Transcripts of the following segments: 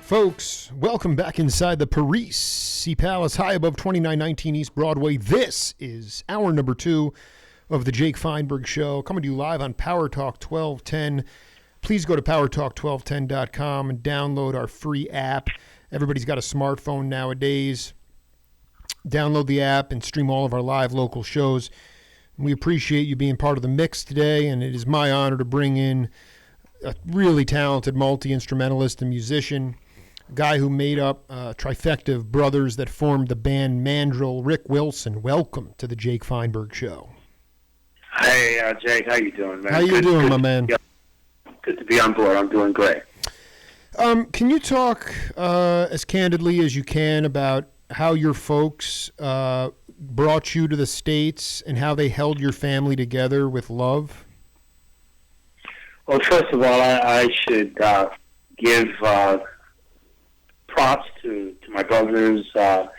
Folks, welcome back inside the Parisi Palace, high above 2919 East Broadway. This is hour number 2 of the Jake Feinberg Show, coming to you live on Power Talk 1210. Please go to powertalk1210.com and download our free app. Everybody's got a smartphone nowadays. Download the app and stream all of our live local shows. We appreciate you being part of the mix today, and it is my honor to bring in a really talented multi-instrumentalist and musician, a guy who made up a trifecta of brothers that formed the band Mandrill, Ric Wilson. Welcome to the Jake Feinberg Show. Hey, Jake, how you doing, man? How you doing, my man? Good to be on board. I'm doing great. Can you talk as candidly as you can about how your folks brought you to the States and how they held your family together with love? Well, first of all, I should give props to my brothers, to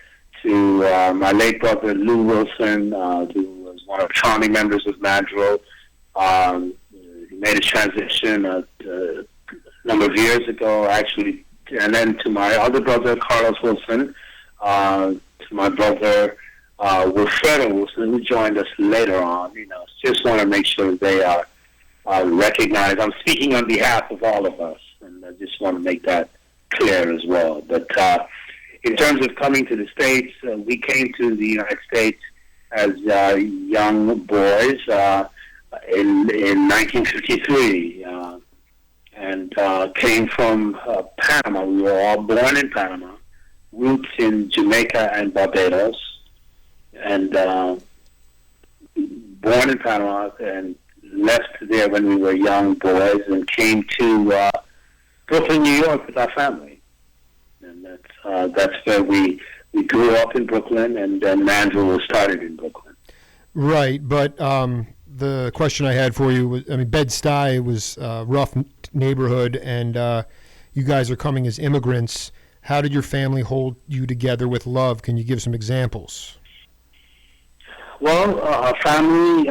my late brother, Lou Wilson, who was one of the founding members of Mandrill. He made a transition a number of years ago, actually, and then to my other brother, Carlos Wilson, to my brother, Wilfredo Wilson, who joined us later on. Just want to make sure they are recognized. I'm speaking on behalf of all of us, and I just want to make that clear as well. But in terms of coming to the States, we came to the United States as young boys in 1953, and came from Panama. We were all born in Panama, roots in Jamaica and Barbados, and born in Panama and left there when we were young boys and came to Brooklyn, New York with our family. And that's where we grew up in Brooklyn, and then Mandrill was started in Brooklyn. Right, but the question I had for you was, Bed-Stuy was a rough neighborhood, and you guys are coming as immigrants. How did your family hold you together with love? Can you give some examples? Well, our family,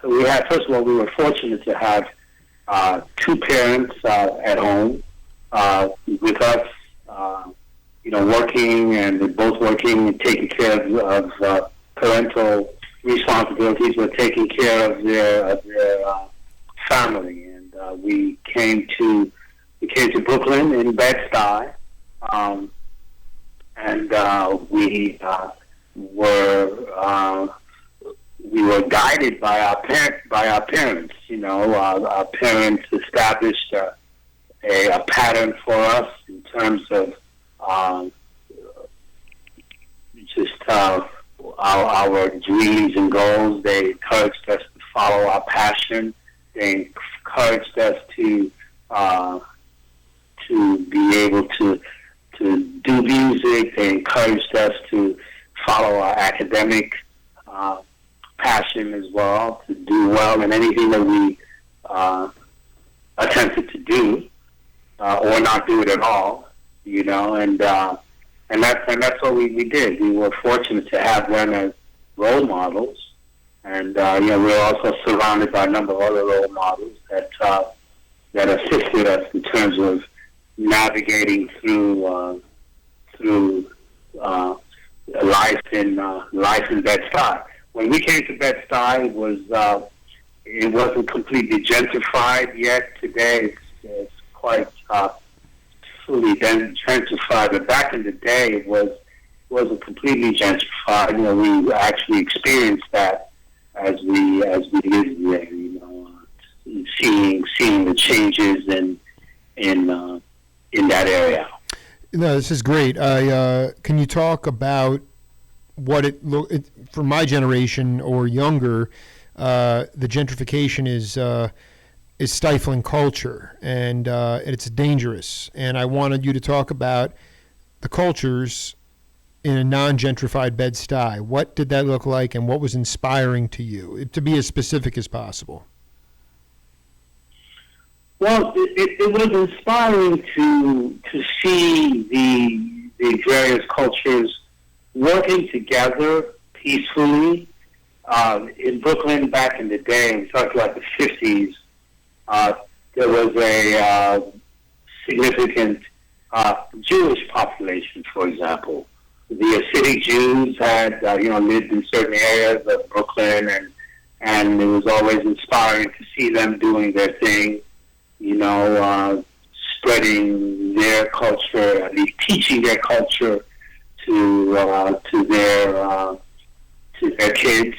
we had, first of all, we were fortunate to have two parents at home with us, working, and both working and taking care of parental responsibilities, but taking care of their family. And we came to Brooklyn in Bed-Stuy, and we were guided by our parents. Our parents established a pattern for us in terms of our dreams and goals. They encouraged us to follow our passion. They encouraged us to be able to do music. They encouraged us to follow our academic passion as well, to do well in anything that we attempted to do, or not do it at all, and that's what we did. We were fortunate to have them as role models, and we were also surrounded by a number of other role models that assisted us in terms of navigating through life in Bed-Stuy. When we came to Bed-Stuy, it wasn't completely gentrified yet. Today, it's quite fully gentrified, but back in the day, it wasn't completely gentrified. We actually experienced that as we lived there. Seeing the changes in that area. No, this is great. Can you talk about what it for my generation or younger? The gentrification is stifling culture, and it's dangerous. And I wanted you to talk about the cultures in a non-gentrified Bed-Stuy. What did that look like, and what was inspiring to you? To be as specific as possible. Well, it was inspiring to see the various cultures working together peacefully. In Brooklyn back in the day, we talked about the 50s, there was a significant Jewish population, for example. The Hasidic Jews had, lived in certain areas of Brooklyn, and it was always inspiring to see them doing their thing, spreading their culture, at least teaching their culture to their kids.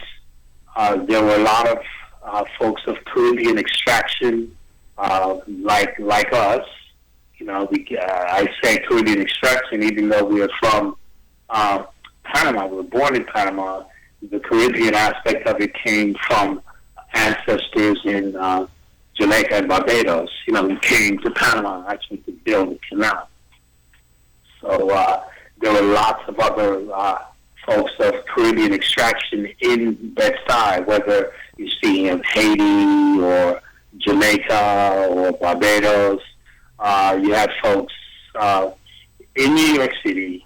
There were a lot of folks of Caribbean extraction, like us. I say Caribbean extraction, even though we are from Panama. We were born in Panama. The Caribbean aspect of it came from ancestors in Jamaica and Barbados. We came to Panama actually to build the canal. So there were lots of other folks of Caribbean extraction in Bed-Stuy, whether you're speaking of Haiti or Jamaica or Barbados. You had folks in New York City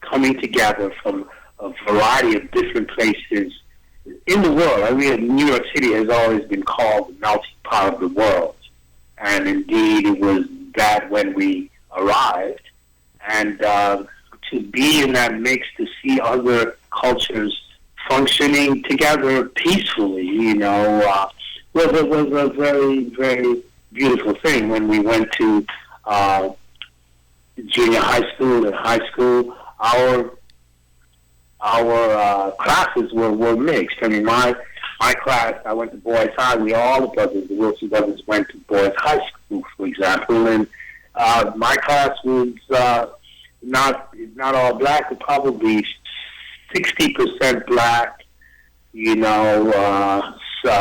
coming together from a variety of different places in the world. I mean, New York City has always been called the melting pot of the world. And indeed, it was that when we arrived. And to be in that mix, to see other cultures functioning together peacefully, was a very, very beautiful thing. When we went to junior high school and high school, our classes were mixed. I mean, my class, I went to boys' high. All the Wilson brothers went to boys' high school, for example, and my class was not all black, but probably 60% black. A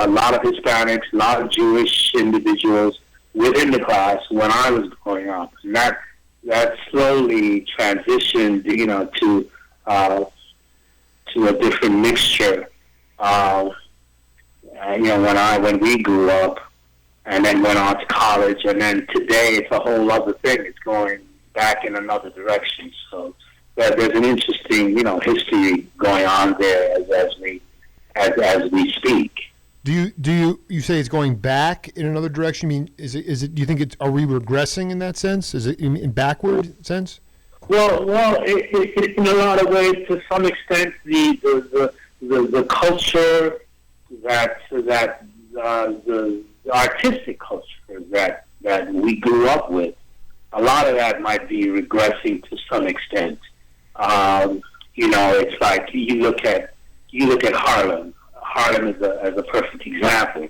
lot of Hispanics, a lot of Jewish individuals within the class when I was growing up, and that slowly transitioned, to a different mixture. When we grew up, and then went on to college, and then today it's a whole other thing. It's going back in another direction. So there's an interesting, history going on there as we speak. Do you say it's going back in another direction? I mean, is it? Do you think are we regressing in that sense? Is it in backward sense? Well, in a lot of ways, to some extent, the culture that the artistic culture that we grew up with, a lot of that might be regressing to some extent. It's like you look at Harlem. Harlem is a perfect example.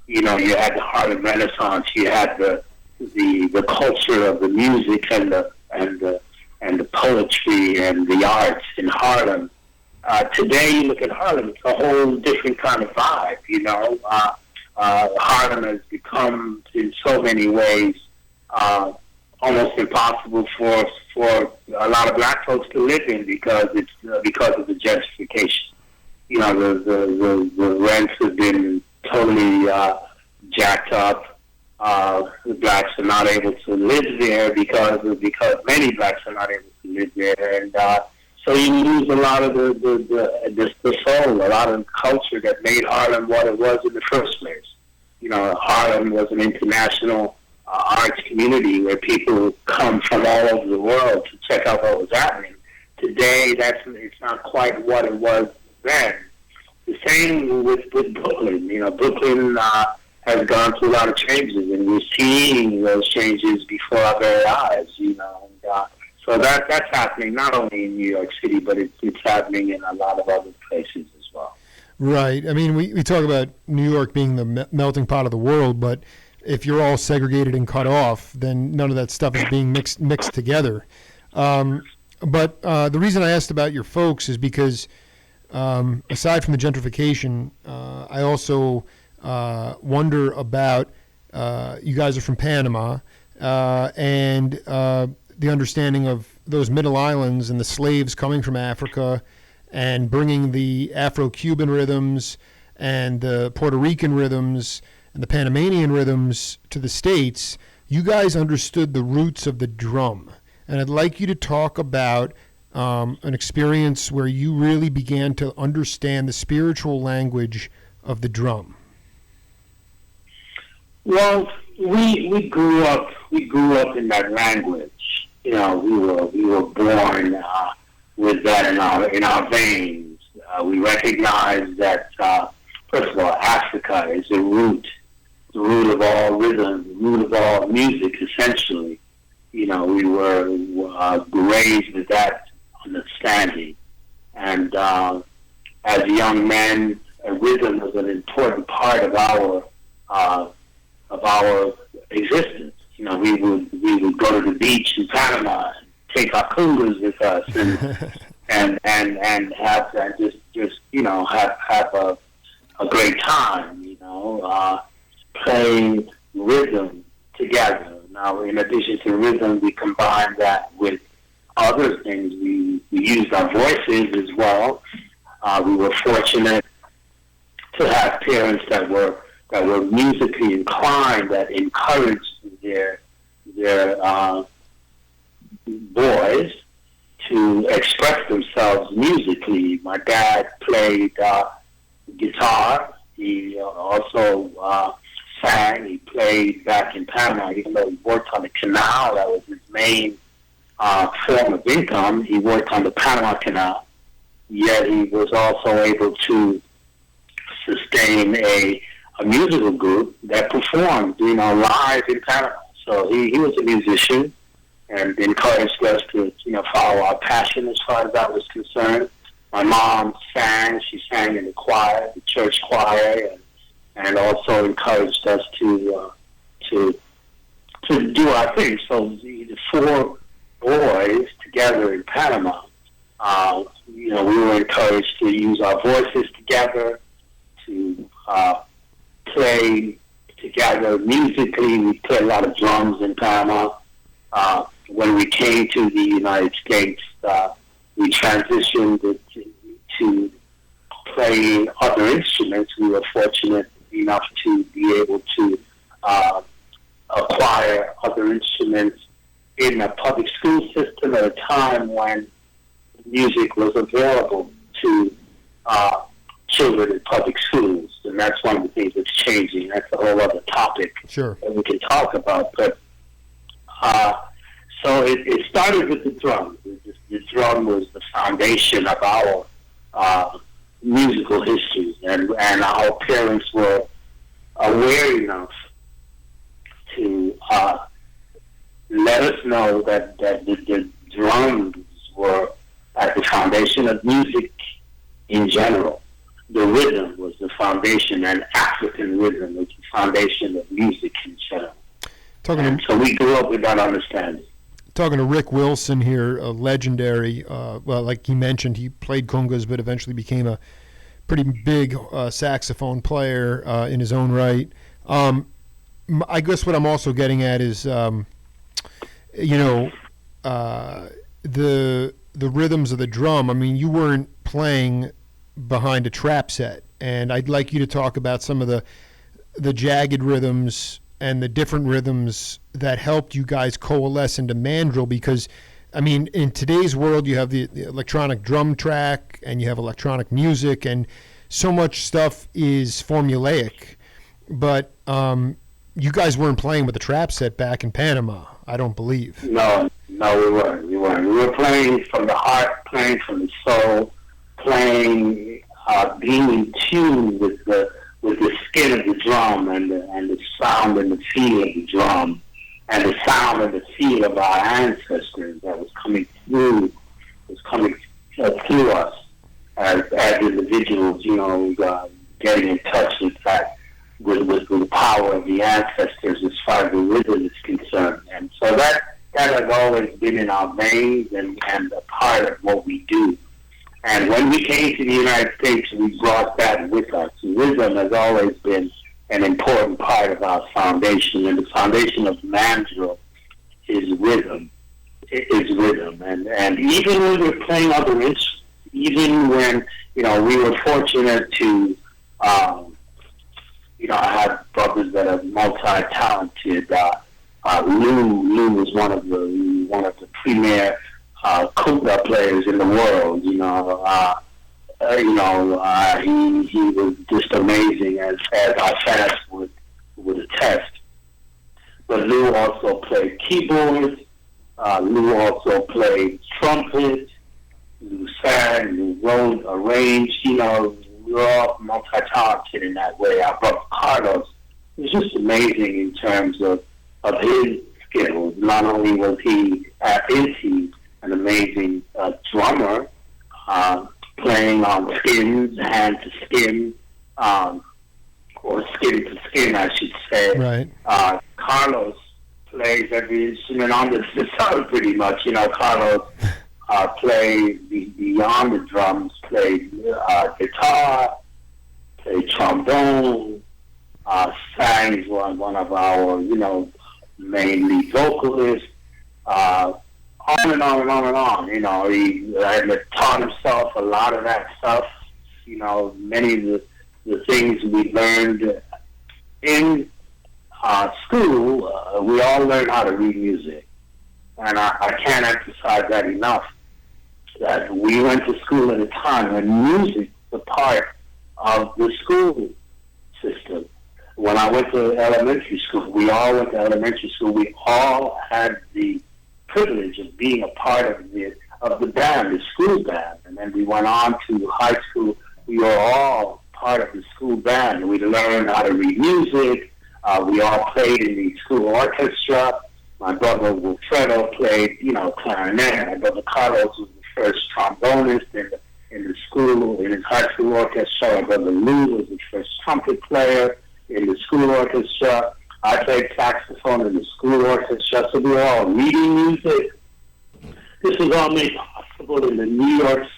You had the Harlem Renaissance. You had the culture of the music and the poetry and the arts in Harlem. Today, you look at Harlem; it's a whole different kind of vibe. Harlem has become, in so many ways, almost impossible for a lot of black folks to live in because of the gentrification. The rents have been totally jacked up. The blacks are not able to live there because many blacks are not able to live there, and so you lose a lot of the soul, a lot of the culture that made Harlem what it was in the first place. Harlem was an international arts community where people come from all over the world to check out what was happening. Today, it's not quite what it was then. The same with Brooklyn. Brooklyn has gone through a lot of changes, and we're seeing those changes before our very eyes. So that's happening not only in New York City, but it's happening in a lot of other places as well. Right. I mean, we talk about New York being the melting pot of the world, but if you're all segregated and cut off, then none of that stuff is being mixed together. But the reason I asked about your folks is because aside from the gentrification, I also wonder about you guys are from Panama and the understanding of those middle islands and the slaves coming from Africa and bringing the Afro-Cuban rhythms and the Puerto Rican rhythms and the Panamanian rhythms to the States. You guys understood the roots of the drum. And I'd like you to talk about an experience where you really began to understand the spiritual language of the drum. Well, we grew up in that language. we were born with that in our veins. We recognize that first of all, Africa is the root of all rhythm, the root of all music. Essentially, we were raised with that understanding, and as young men, rhythm was an important part of our existence. We would go to the beach in Panama and take our cougars with us and have a great time, playing rhythm together. Now, in addition to rhythm, we combined that with other things. We used our voices as well. We were fortunate to have parents that were musically inclined, that encouraged their boys to express themselves musically. My dad played guitar. He also sang. He played back in Panama. Even though he worked on the canal, that was his main form of income. He worked on the Panama Canal. Yet he was also able to sustain a musical group that performed, live in Panama. So he was a musician and encouraged us to, follow our passion as far as that was concerned. My mom sang. She sang in the choir, the church choir, and also encouraged us to do our thing. So the four boys together in Panama, we were encouraged to use our voices together, to play together musically. We played a lot of drums in Panama. When we came to the United States, we transitioned to play other instruments. We were fortunate enough to be able to acquire other instruments in a public school system at a time when music was available to children in public schools, and that's one of the things that's changing. That's a whole other topic that we can talk about. But so it started with the drum. The drum was the foundation of our musical history, and our parents were aware enough to let us know that the drums were at the foundation of music in general. The rhythm was the foundation, and African rhythm was the foundation of music in general. So we grew up with that understanding. Talking to Ric Wilson here, a legendary, like he mentioned, he played congas, but eventually became a pretty big saxophone player in his own right. I guess what I'm also getting at is, the rhythms of the drum. I mean, you weren't playing behind a trap set, and I'd like you to talk about some of the jagged rhythms and the different rhythms that helped you guys coalesce into Mandrill, because I mean, in today's world you have the electronic drum track and you have electronic music, and so much stuff is formulaic, but you guys weren't playing with the trap set back in Panama, I don't believe. No, we weren't. We were playing from the heart, playing from the soul, playing, being in tune with the skin of the drum and the sound and the feel of the drum and the sound and the feel of our ancestors that was coming through us as individuals, getting in touch with that, with the power of the ancestors as far as the rhythm is concerned. And so that has always been in our veins and a part of what we do. And when we came to the United States, we brought that with us. Rhythm has always been an important part of our foundation, and the foundation of Mandrill is rhythm. It is rhythm. And even when we're playing other instruments, even when, we were fortunate to, have brothers that are multi-talented. Lou was one of the premier conga players in the world. He was just amazing, as our fans would attest. But Lou also played keyboards. Lou also played trumpet. Lou sang, Lou wrote, arranged. You know, we were all multi-talented in that way. Our brother Carlos was just amazing in terms of his skills. Not only was is he an amazing drummer, playing on skins, hand to skin, or skin to skin, I should say. Right. Carlos plays every instrument on the sun, pretty much. You know, Carlos plays beyond the drums, plays guitar, plays trombone, sang as one of our, you know, main lead vocalists. On and on and on and on. You know, he taught himself a lot of that stuff. You know, many of the things we learned in school, we all learned how to read music. And I can't emphasize that enough, that we went to school at a time when music was a part of the school system. When I went to elementary school, we all went to elementary school. We all had the privilege of being a part of the band, the school band. And then we went on to high school. We were all part of the school band. We learned how to read music. We all played in the school orchestra. My brother Wilfredo played, you know, clarinet. My brother Carlos was the first trombonist in the school, in his high school orchestra. My brother Lou was the first trumpet player in the school orchestra. I played saxophone in the school orchestra, so we were all reading music. This was all made possible in the New York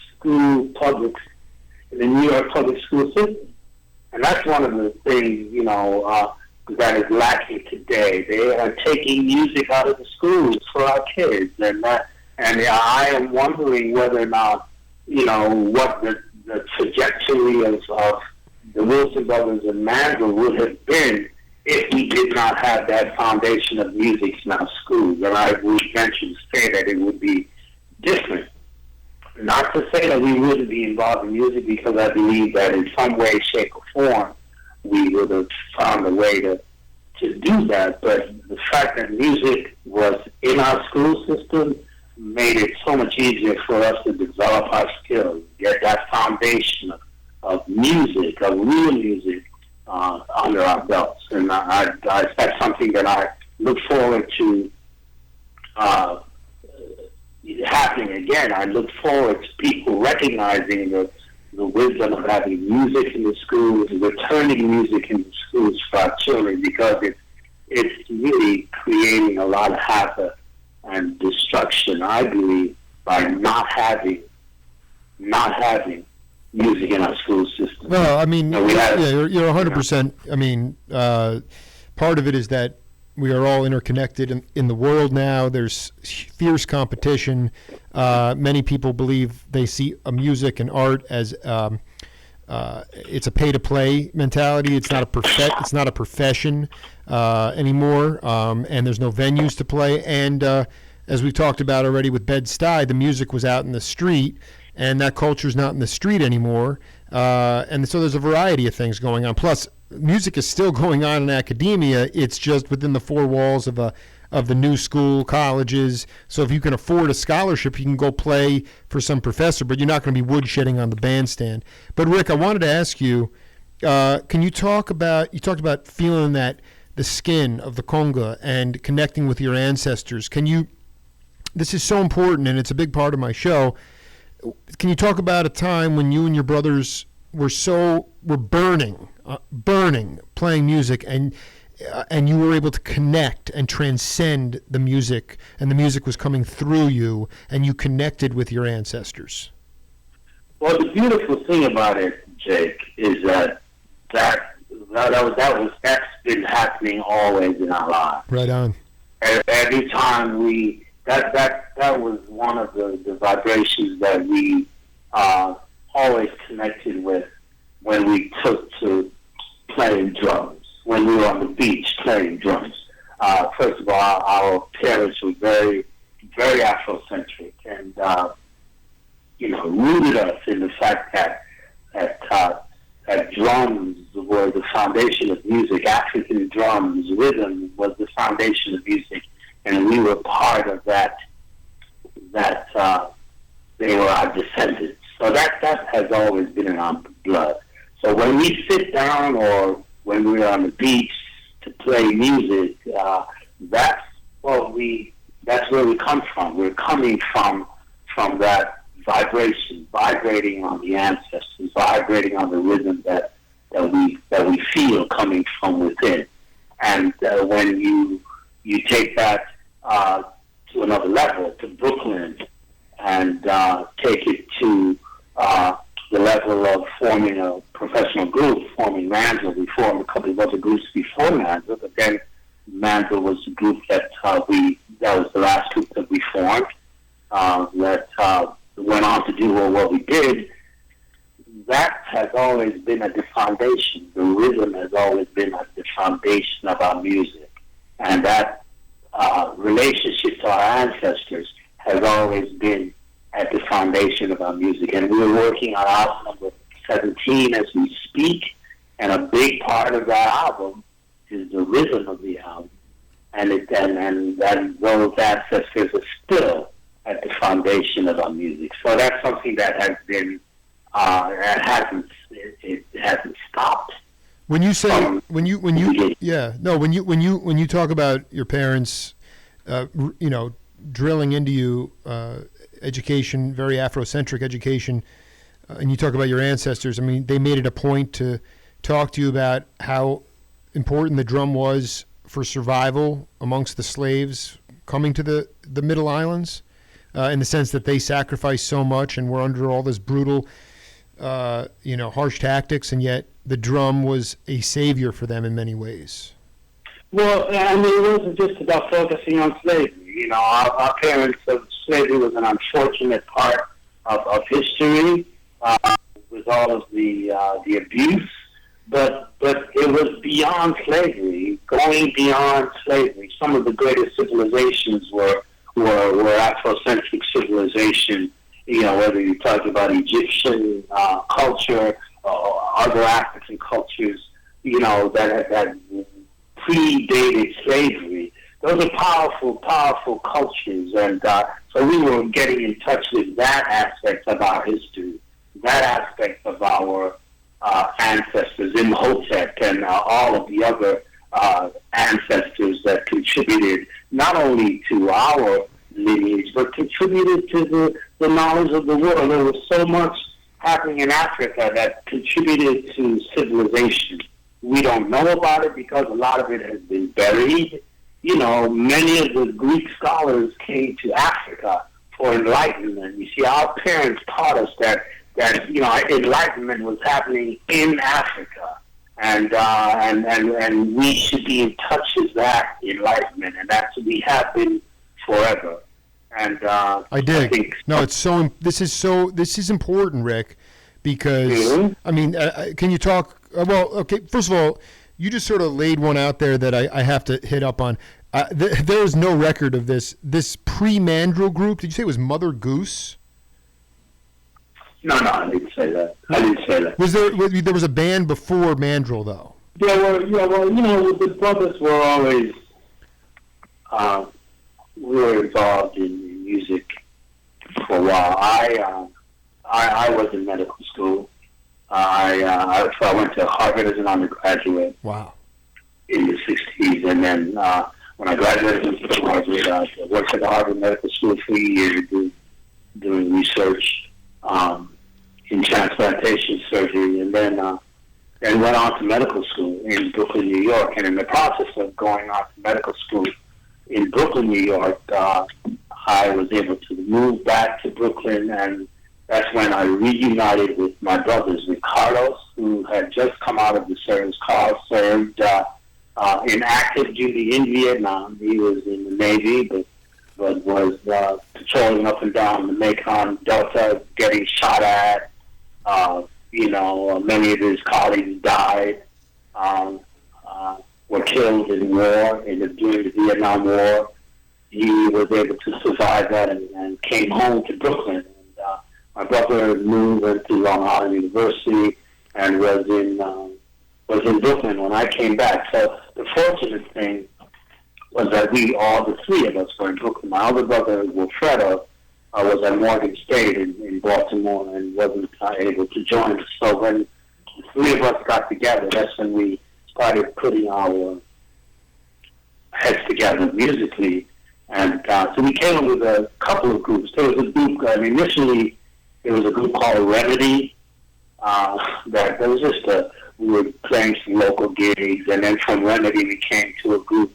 public school system. And that's one of the things, you know, that is lacking today. They are taking music out of the schools for our kids, and I am wondering whether or not, you know, what the trajectory of the Wilson brothers and Mandrill would have been if we did not have that foundation of music in our schools. And I would venture to say that it would be different. Not to say that we wouldn't be involved in music, because I believe that in some way, shape, or form, we would have found a way to do that. But the fact that music was in our school system made it so much easier for us to develop our skills, get that foundation of music, of real music, under our belts. And that's something that I look forward to happening again. I look forward to people recognizing the wisdom of having music in the schools, returning music in the schools for our children, because it's really creating a lot of havoc and destruction, I believe, by not having music in our school system. Well, I mean, you're 100%. I mean, part of it is that we are all interconnected in the world now. There's fierce competition. Many people believe they see music and art as it's a pay-to-play mentality. It's not a profession anymore, and there's no venues to play. And as we've talked about already with Bed-Stuy, the music was out in the street, and that culture's not in the street anymore. And so there's a variety of things going on. Plus, music is still going on in academia. It's just within the four walls of the new school, colleges. So if you can afford a scholarship, you can go play for some professor, but you're not going to be woodshedding on the bandstand. But Rick, I wanted to ask you, can you talked about feeling the skin of the conga and connecting with your ancestors. This is so important, and it's a big part of my show. Can you talk about a time when you and your brothers were burning playing music, and you were able to connect and transcend the music, and the music was coming through you, and you connected with your ancestors? Well, the beautiful thing about it, Jake, is that's been happening always in our lives. Right on. Every time that was one of the vibrations that we always connected with when we took to playing drums, when we were on the beach playing drums. First of all, our parents were very, very Afrocentric, and rooted us in the fact that drums were the foundation of music. African drums, rhythm was the foundation of music, and we were part of that they were our descendants. So that has always been in our blood. So when we sit down or when we're on the beach to play music, that's where we come from. We're coming from that vibration, vibrating on the ancestors, vibrating on the rhythm that we feel coming from within. And when you take that to another level, to Brooklyn, and take it to the level of forming a professional group, forming Mandrill. We formed a couple of other groups before Mandrill, but then Mandrill was the group that was the last group that we formed, that went on to do what we did. That has always been at the foundation. The rhythm has always been at the foundation of our music. And that relationship to our ancestors has always been at the foundation of our music. And we're working on album number 17 as we speak. And a big part of that album is the rhythm of the album. And those ancestors are still at the foundation of our music. So that's something that has been it hasn't stopped. When you say when you talk about your parents, drilling into you education, very Afrocentric education, and you talk about your ancestors. I mean, they made it a point to talk to you about how important the drum was for survival amongst the slaves coming to the Middle Islands, in the sense that they sacrificed so much and were under all this brutal, harsh tactics, and yet the drum was a savior for them in many ways. Well, I mean, it wasn't just about focusing on slavery. Our parents, slavery was an unfortunate part of history, with all of the abuse, but it was beyond slavery, going beyond slavery. Some of the greatest civilizations were Afrocentric civilization. Whether you're talking about Egyptian culture or other African cultures, that predated slavery. Those are powerful cultures, and so we were getting in touch with that aspect of our history, that aspect of our ancestors, Imhotep, and all of the other ancestors that contributed not only to our lineage, but contributed to the knowledge of the world. There was so much happening in Africa that contributed to civilization. We don't know about it because a lot of it has been buried. Many of the Greek scholars came to Africa for enlightenment. You see, our parents taught us that enlightenment was happening in Africa, and we should be in touch with that enlightenment, and that's what we have been forever. And I dig. This is important, Rick, because mm-hmm. I mean, can you talk? Okay. First of all, you just sort of laid one out there that I have to hit up on. There is no record of this pre-Mandrill group. Did you say it was Mother Goose? No, I didn't say that. Was there was a band before Mandrill though? The brothers were always we were involved in music for a while. I was in medical school. I went to Harvard as an undergraduate. Wow. In the 60s, and then when I graduated from Harvard, I worked at the Harvard Medical School for a year doing research in transplantation surgery, and then went on to medical school in Brooklyn, New York. And in the process of going on to medical school in Brooklyn, New York, I was able to move back to Brooklyn, and that's when I reunited with my brothers, with Carlos, who had just come out of the service. Carlos served in active duty in Vietnam. He was in the Navy, but was patrolling up and down the Mekong Delta, getting shot at. Many of his colleagues died, were killed in war, during the Vietnam War. He was able to survive that and came home to Brooklyn. And my brother went to Long Island University and was in Brooklyn when I came back. So the fortunate thing was that the three of us were in Brooklyn. My older brother, Wilfredo, was at Morgan State in Baltimore and wasn't able to join us. So when the three of us got together, that's when we started putting our heads together musically. And so we came up with a couple of groups. There was a group, initially there was a group called Remedy. That was just we were playing some local gigs, and then from Remedy we came to a group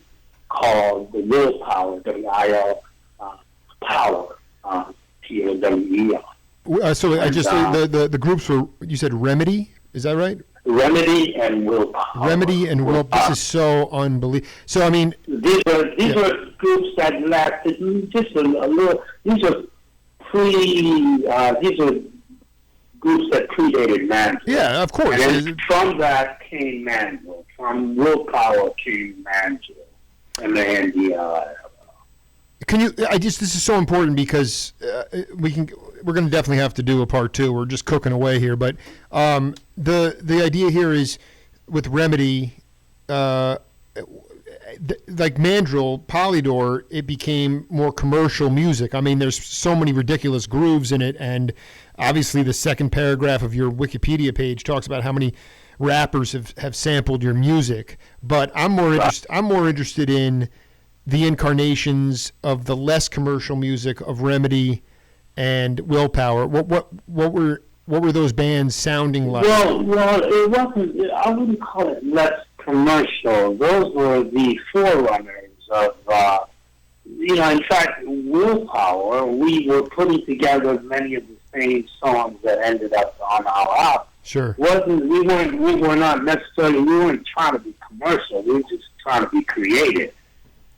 called the Willpower, W-I-L, Power, P-O-W-E-R. So I just the groups were, you said Remedy, is that right? Remedy and Willpower. Remedy and Willpower. This is so unbelievable. So I mean, these were groups that lasted just a little. These are groups that predated Mandrill. Yeah, of course. And then from that came Mandrill. From Willpower came Mandrill, and then Can you? This is so important because we're going to definitely have to do a part two. We're just cooking away here, but the idea here is with Remedy, like Mandrill, Polydor, it became more commercial music. I mean, there's so many ridiculous grooves in it, and obviously the second paragraph of your Wikipedia page talks about how many rappers have sampled your music. But I'm more interested in the incarnations of the less commercial music of Remedy and Willpower. What were those bands sounding like? Well, it wasn't. I wouldn't call it less commercial. Those were the forerunners of. In fact, Willpower. We were putting together many of the same songs that ended up on our album. Sure. We weren't trying to be commercial. We were just trying to be creative.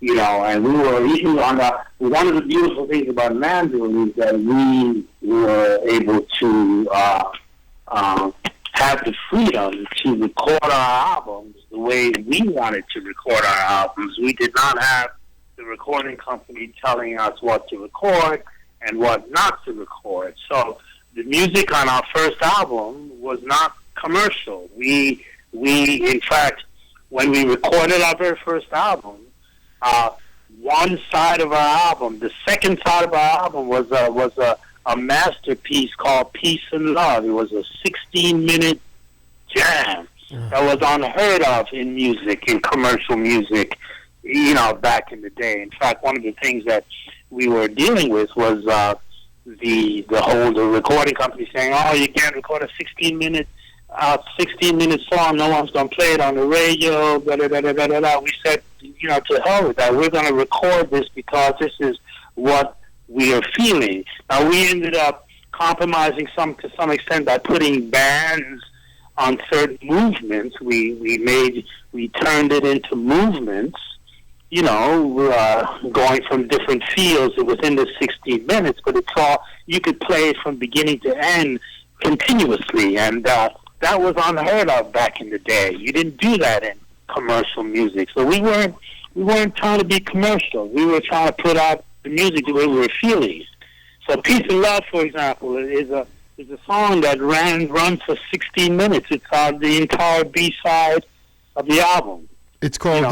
And we were even one of the beautiful things about Mandrill is that we were able to have the freedom to record our albums the way we wanted to record our albums. We did not have the recording company telling us what to record and what not to record. So the music on our first album was not commercial. We in fact, when we recorded our very first album, one side of our album, the second side of our album was a masterpiece called Peace and Love. It was a 16-minute jam that was unheard of in music, in commercial music, back in the day. In fact, one of the things that we were dealing with was the recording company saying, "Oh, you can't record a 16-minute song. No one's gonna play it on the radio." Blah, blah, blah, blah, blah, blah. We said, to hell with that. We're gonna record this because this is what we are feeling. Now we ended up compromising to some extent by putting bands on certain movements. We turned it into movements. Going from different fields within the 16 minutes, but it's all, you could play it from beginning to end continuously, and that was unheard of back in the day. You didn't do that in commercial music. So we weren't trying to be commercial. We were trying to put out the music the way we were feeling. So Peace and Love, for example, is a song that runs for 16 minutes. It's on the entire B-side of the album. It's called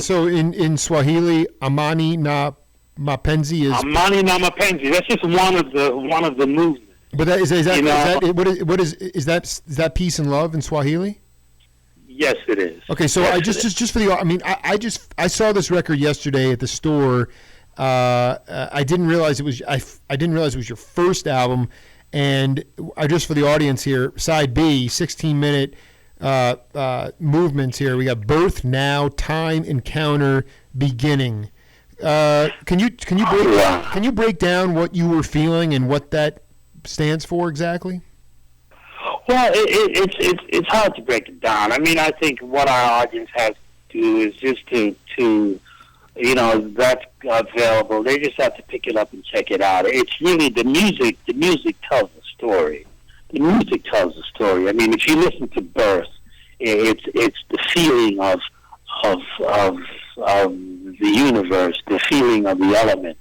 so in Swahili, Amani na Mapenzi is Amani na Mapenzi. That's just one of the movements. But is that Peace and Love in Swahili? Yes, it is. Okay, so yes, I just for the I saw this record yesterday at the store. I didn't realize it was your first album, and just for the audience here, side B, 16-minute movements here. We got Birth, Now, Time, Encounter, Beginning. Can you break down what you were feeling and what that stands for exactly? Well, it's hard to break it down. I mean, I think what our audience has to do is just to that's available. They just have to pick it up and check it out. It's really the music. The music tells a story. The music tells a story. I mean, if you listen to Birth, it's the feeling of the universe, the feeling of the elements,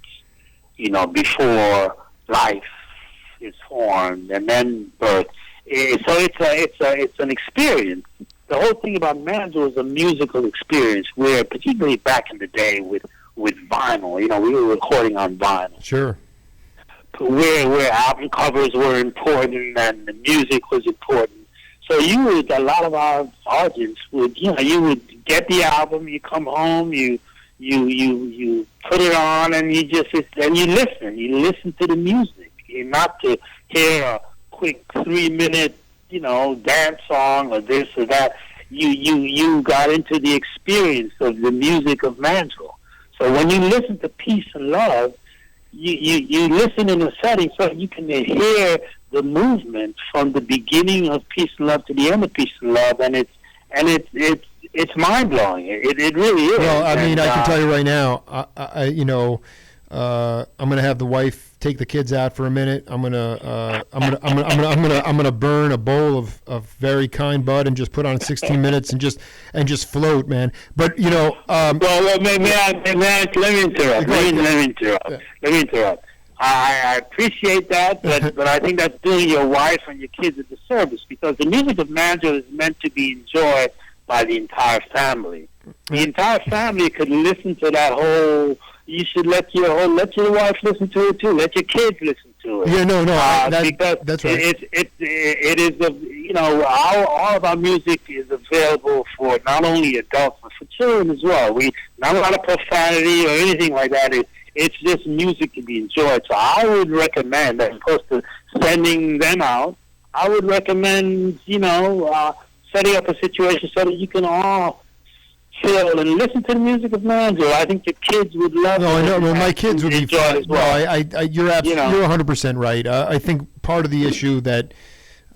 before life is formed, and then birth. So it's an experience. The whole thing about Mandrill is a musical experience, where particularly back in the day with vinyl, we were recording on vinyl. Sure. where album covers were important and the music was important. So a lot of our audience would, you would get the album, you come home, you put it on, and you listen to the music, not to hear a quick 3-minute, dance song or this or that. You got into the experience of the music of Mandrill. So when you listen to Peace and Love, you listen in a setting so you can hear the movement from the beginning of Peace and Love to the end of Peace and Love, and it's mind blowing. It really is. Well, I mean, I can tell you right now, I'm gonna have the wife take the kids out for a minute. I'm gonna burn a bowl of very kind bud and just put on 16 minutes and just float, man. But let me interrupt. I appreciate that, but I think that's doing your wife and your kids a disservice, because the music of Mandrill is meant to be enjoyed by the entire family. The entire family could listen to that whole. You should let your wife listen to it too. Let your kids listen to it. Yeah, because that's right. It is all of our music is available for not only adults but for children as well. Not a lot of profanity or anything like that. It's just music to be enjoyed. So I would recommend, as opposed to sending them out, I would recommend setting up a situation so that you can all chill and listen to the music of Mandrill. I think the kids would love it. No, I know. Well, my kids would be fun as well. No, you're 100% right. I think part of the issue that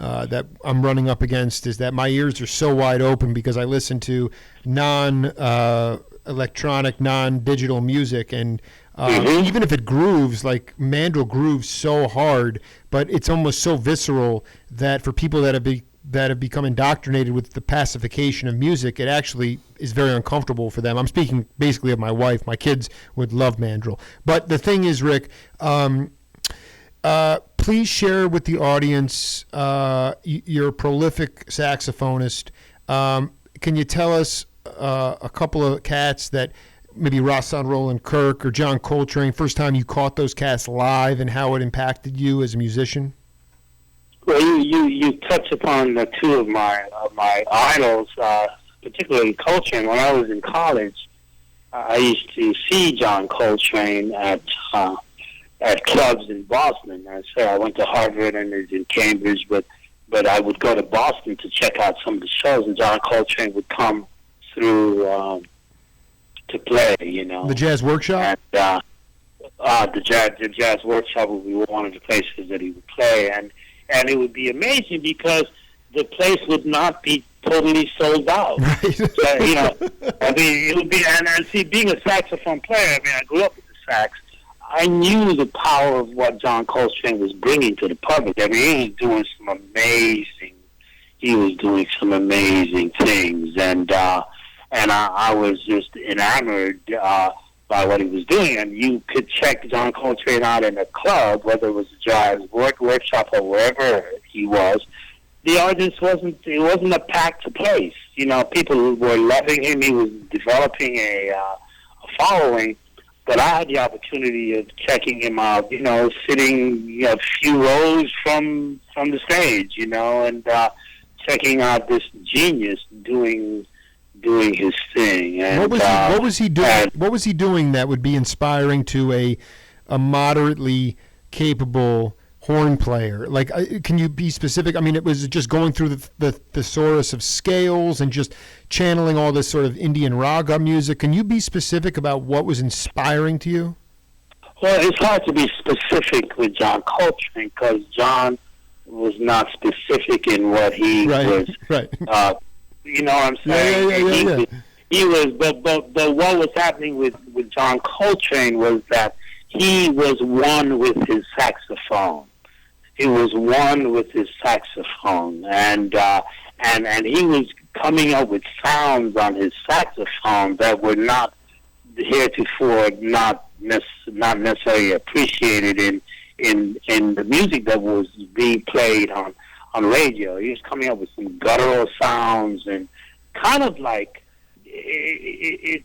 I'm running up against is that my ears are so wide open because I listen to non-electronic, non-digital music, and even if it grooves, like Mandrill grooves so hard, but it's almost so visceral that for people that have become indoctrinated with the pacification of music, it actually is very uncomfortable for them. I'm speaking basically of my wife. My kids would love Mandrill. But the thing is, Rick, please share with the audience, you're a prolific saxophonist. Can you tell us a couple of cats that maybe Rahsaan Roland Kirk or John Coltrane, first time you caught those cats live and how it impacted you as a musician? Well, you touch upon the two of my idols, particularly Coltrane. When I was in college, I used to see John Coltrane at clubs in Boston. I went to Harvard and is in Cambridge, but I would go to Boston to check out some of the shows, and John Coltrane would come through to play. The Jazz Workshop. And, the Jazz Workshop would be one of the places that he would play, and it would be amazing because the place would not be totally sold out. Right. So, it would be, and see, being a saxophone player, I grew up with the sax. I knew the power of what John Coltrane was bringing to the public. He was doing some amazing things, and I was just enamored by what he was doing. And you could check John Coltrane out in a club, whether it was a Jazz Workshop or wherever he was. The audience wasn't a packed place. People were loving him. He was developing a following. But I had the opportunity of checking him out, sitting a few rows from the stage, and checking out this genius doing his thing. And, what was he doing? What was he doing that would be inspiring to a moderately capable horn player? Like, can you be specific? It was just going through the thesaurus of scales and just channeling all this sort of Indian raga music. Can you be specific about what was inspiring to you? Well, it's hard to be specific with John Coltrane because John was not specific in what he was. Right. You know what I'm saying? Yeah. He was, but what was happening with John Coltrane was that he was one with his saxophone. He was one with his saxophone, and he was coming up with sounds on his saxophone that were not heretofore not necessarily appreciated in the music that was being played on radio. He was coming up with some guttural sounds and kind of like the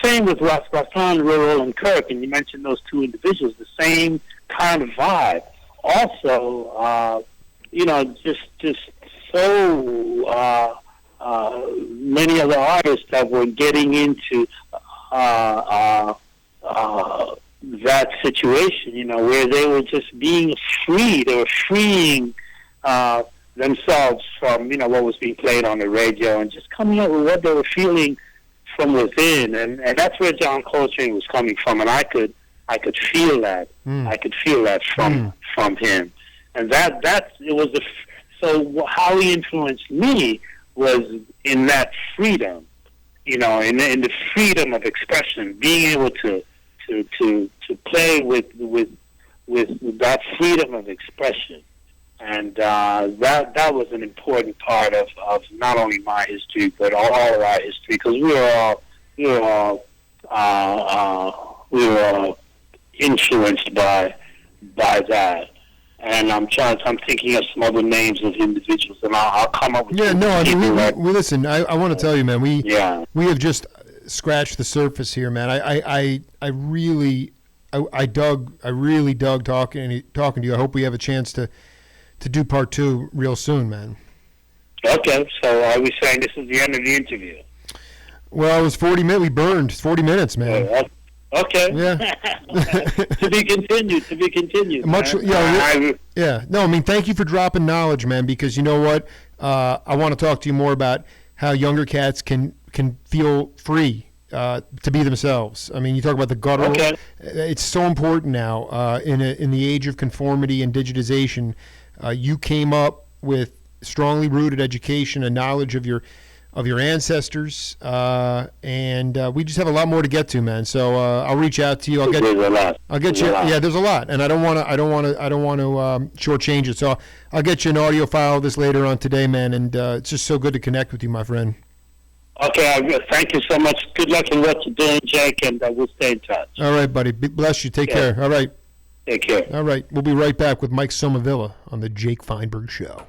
same with Rahsaan Roland Kirk, and you mentioned those two individuals. The same kind of vibe. Also, just so many other artists that were getting into that situation, where they were just being free. They were freeing themselves from, what was being played on the radio and just coming up with what they were feeling from within. And that's where John Coltrane was coming from, and I could feel that. I could feel that from him. And so how he influenced me was in that freedom, in the freedom of expression, being able to play with that freedom of expression. And that was an important part of not only my history but all of our history, because we were all influenced by that. And I'm thinking of some other names of individuals, and I'll come up with. Yeah, no, I mean, we listen. I want to tell you, man. We have just scratched the surface here, man. I really dug talking to you. I hope we have a chance to do part 2 real soon, man. Okay, so are we saying this is the end of the interview? Well, it was 40 minutes. We burned 40 minutes, man. Okay. Yeah. To be continued. Much. Yeah. No, I mean, thank you for dropping knowledge, man. Because you know what, I want to talk to you more about how younger cats can feel free to be themselves. I mean, you talk about the guttural. Okay. It's so important now in the age of conformity and digitization. You came up with strongly rooted education and knowledge of your ancestors, and we just have a lot more to get to, man. So I'll reach out to you. I'll get you. Yeah, there's a lot, and I don't want to shortchange it. So I'll get you an audio file of this later on today, man. And it's just so good to connect with you, my friend. Okay, thank you so much. Good luck in what you're doing, Jake, and we'll stay in touch. All right, buddy. Bless you. Take care. All right. Take care. All right. We'll be right back with Mike Somavilla on the Jake Feinberg Show.